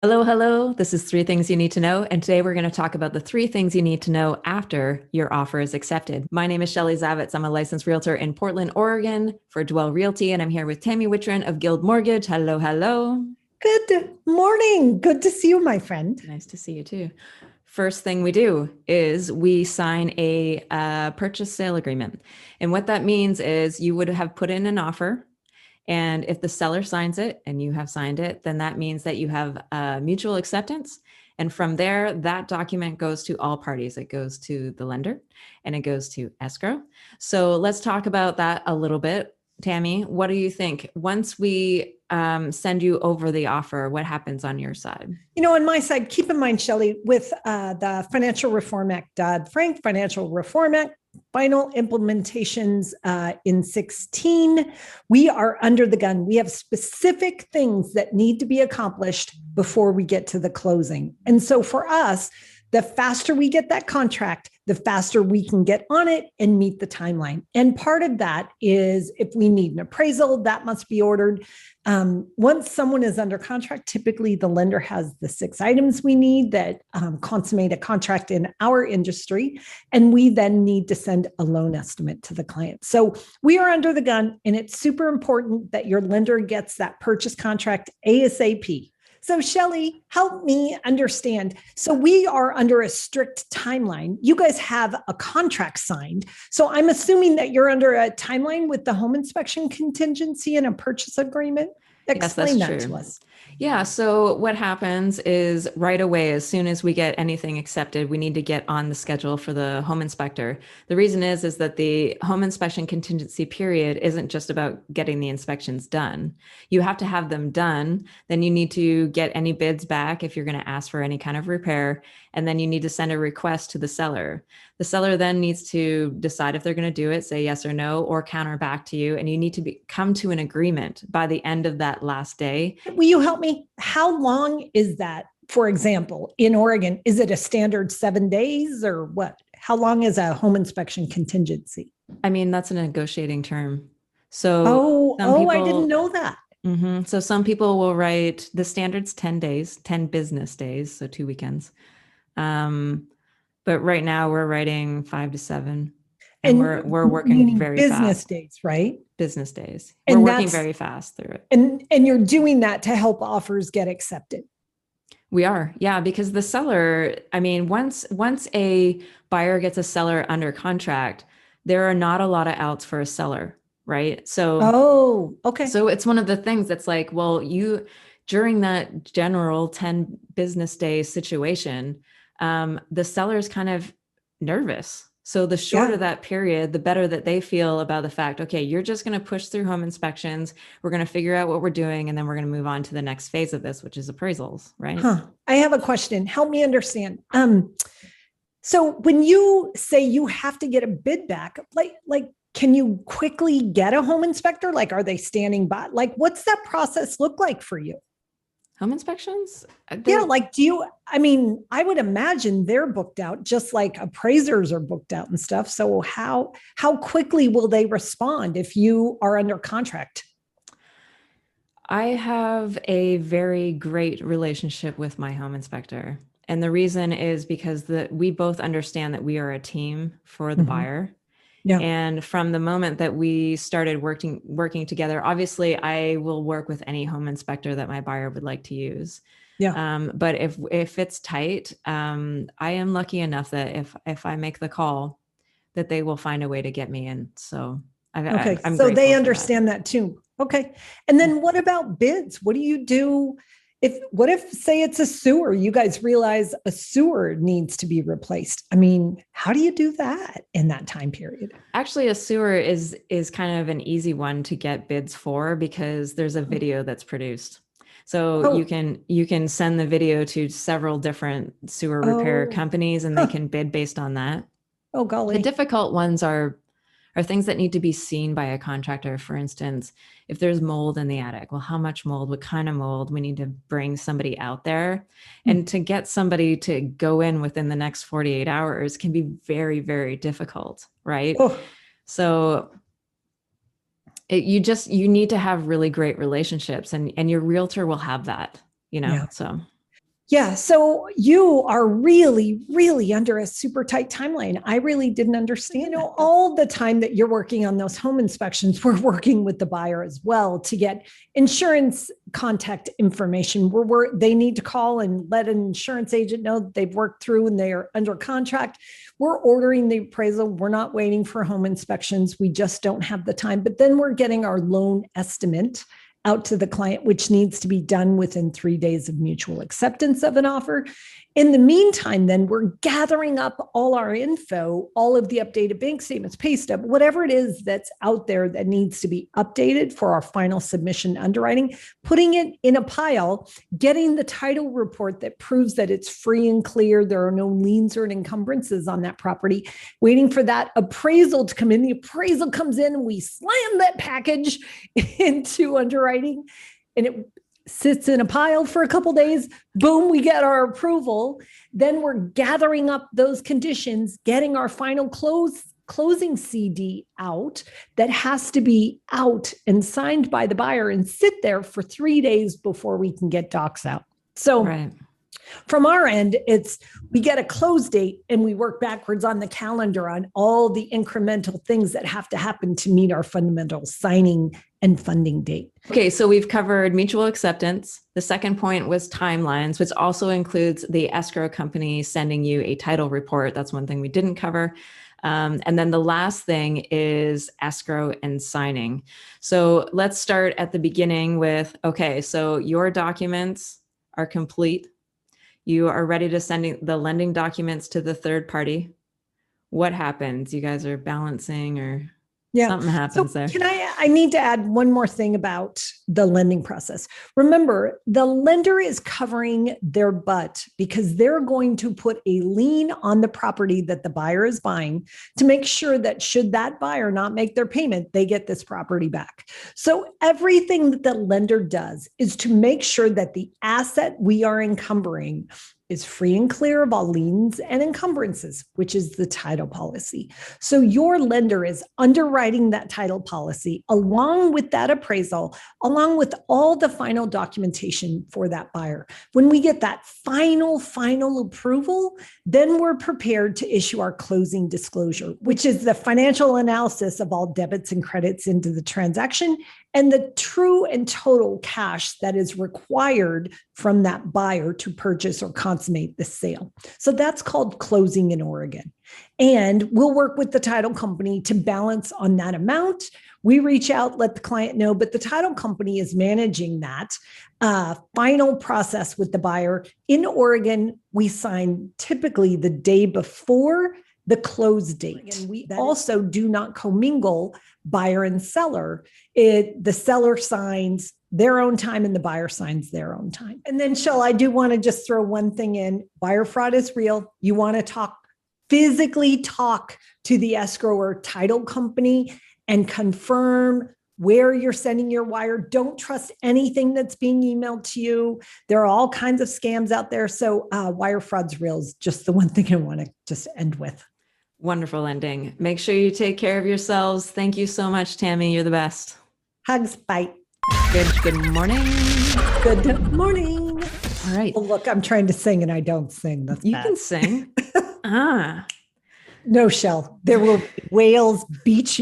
Hello, hello. This is Three Things You Need to Know. And today we're going to talk about the three things you need to know after your offer is accepted. My name is Shelley Zavitz. I'm a licensed realtor in Portland, Oregon for Dwell Realty. And I'm here with Tammy Wittren of Guild Mortgage. Hello, hello. Good morning. Good to see you, my friend. Nice to see you too. First thing we do is we sign a purchase sale agreement. And what that means is you would have put in an offer. And if the seller signs it and you have signed it, then that means that you have mutual acceptance. And from there, that document goes to all parties. It goes to the lender and it goes to escrow. So let's talk about that a little bit. Tammy, what do you think? Once we send you over the offer, what happens on your side? On my side, keep in mind, Shelley, with the Financial Reform Act, Dodd-Frank Financial Reform Act, final implementations in 16, we are under the gun. We have specific things that need to be accomplished before we get to the closing. And so for us, the faster we get that contract, the faster we can get on it and meet the timeline. And part of that is if we need an appraisal, that must be ordered. Once someone is under contract, typically the lender has the 6 items we need that consummate a contract in our industry. And we then need to send a loan estimate to the client. So we are under the gun, and it's super important that your lender gets that purchase contract ASAP. So Shelley, help me understand. So we are under a strict timeline. You guys have a contract signed. So I'm assuming that you're under a timeline with the home inspection contingency and a purchase agreement. Explain that to us. Yeah. So what happens is right away, as soon as we get anything accepted, we need to get on the schedule for the home inspector. The reason is that the home inspection contingency period isn't just about getting the inspections done. You have to have them done. Then you need to get any bids back if you're going to ask for any kind of repair. And then you need to send a request to the seller. The seller then needs to decide if they're going to do it, say yes or no, or counter back to you. And you need to come to an agreement by the end of that last day. Will you help me? How long is that? For example, in Oregon, is it a standard 7 days or what? How long is a home inspection contingency? I mean, that's a negotiating term. So I didn't know that. So some people will write the standard's 10 days, 10 business days, so 2 weekends. But right now we're writing 5 to 7, and we're working very business fast. days, right? Business days. We're working very fast through it. And you're doing that to help offers get accepted. We are, yeah, because the seller, I mean, once a buyer gets a seller under contract, there are not a lot of outs for a seller, right? So, okay. So it's one of the things that's like, well, during that general 10 business day situation, the seller is kind of nervous. So the shorter that period, the better that they feel about the fact, okay, you're just going to push through home inspections. We're going to figure out what we're doing. And then we're going to move on to the next phase of this, which is appraisals, right? I have a question. Help me understand. So when you say you have to get a bid back, like, can you quickly get a home inspector? Like, are they standing by? Like, what's that process look like for you? Home inspections? Like, I would imagine they're booked out just like appraisers are booked out and stuff. So how quickly will they respond if you are under contract? I have a very great relationship with my home inspector. And the reason is because we both understand that we are a team for the buyer. Yeah. And from the moment that we started working together, obviously I will work with any home inspector that my buyer would like to use. Yeah. But if it's tight, I am lucky enough that if I make the call, that they will find a way to get me in. So I'm so they understand that too. Okay. And then what about bids? What do you do? What if say it's a sewer, you guys realize a sewer needs to be replaced? I mean, how do you do that in that time period? Actually, a sewer is kind of an easy one to get bids for because there's a video that's produced. So you can send the video to several different sewer repair companies and they can bid based on that. Oh, golly. The difficult ones are things that need to be seen by a contractor. For instance, if there's mold in the attic, well, how much mold, what kind of mold? We need to bring somebody out there. And to get somebody to go in within the next 48 hours can be very, very difficult, right? So you need to have really great relationships and your realtor will have that, so. Yeah. So you are really, really under a super tight timeline. I really didn't understand. All the time that you're working on those home inspections, we're working with the buyer as well to get insurance contact information where they need to call and let an insurance agent know that they've worked through and they are under contract. We're ordering the appraisal. We're not waiting for home inspections. We just don't have the time. But then we're getting our loan estimate out to the client, which needs to be done within 3 days of mutual acceptance of an offer. In the meantime, then we're gathering up all our info, all of the updated bank statements, pay stub, whatever it is that's out there that needs to be updated for our final submission underwriting, putting it in a pile, getting the title report that proves that it's free and clear. There are no liens or encumbrances on that property, waiting for that appraisal to come in. The appraisal comes in and we slam that package into underwriting and it sits in a pile for a couple of days. Boom, we get our approval. Then we're gathering up those conditions, getting our final closing CD out that has to be out and signed by the buyer and sit there for 3 days before we can get docs out. So Right. From our end, we get a close date and we work backwards on the calendar on all the incremental things that have to happen to meet our fundamental signing and funding date. Okay, so we've covered mutual acceptance. The second point was timelines, which also includes the escrow company sending you a title report. That's one thing we didn't cover. And then the last thing is escrow and signing. So let's start at the beginning with, okay, so your documents are complete. You are ready to send the lending documents to the third party. What happens? You guys are balancing or something happens there. I need to add one more thing about the lending process. Remember, the lender is covering their butt because they're going to put a lien on the property that the buyer is buying to make sure that should that buyer not make their payment, they get this property back. So everything that the lender does is to make sure that the asset we are encumbering is free and clear of all liens and encumbrances, which is the title policy. So your lender is underwriting that title policy along with that appraisal, along with all the final documentation for that buyer. When we get that final approval, then we're prepared to issue our closing disclosure, which is the financial analysis of all debits and credits into the transaction and the true and total cash that is required from that buyer to purchase or consummate the sale. So that's called closing in Oregon. And we'll work with the title company to balance on that amount. We reach out, let the client know, but the title company is managing that final process with the buyer. In Oregon, we sign typically the day before the close date. And we also do not commingle buyer and seller. The seller signs their own time and the buyer signs their own time. And then, Shell, I do want to just throw one thing in. Wire fraud is real. You want to physically talk to the escrow or title company and confirm where you're sending your wire. Don't trust anything that's being emailed to you. There are all kinds of scams out there. So wire fraud's real is just the one thing I want to just end with. Wonderful ending. Make sure you take care of yourselves. Thank you so much, Tammy. You're the best. Hugs. Bye. Good morning. Good morning. All right. Oh, look, I'm trying to sing and I don't sing. That's You bad. can sing. No, Shell. There will be whales, beach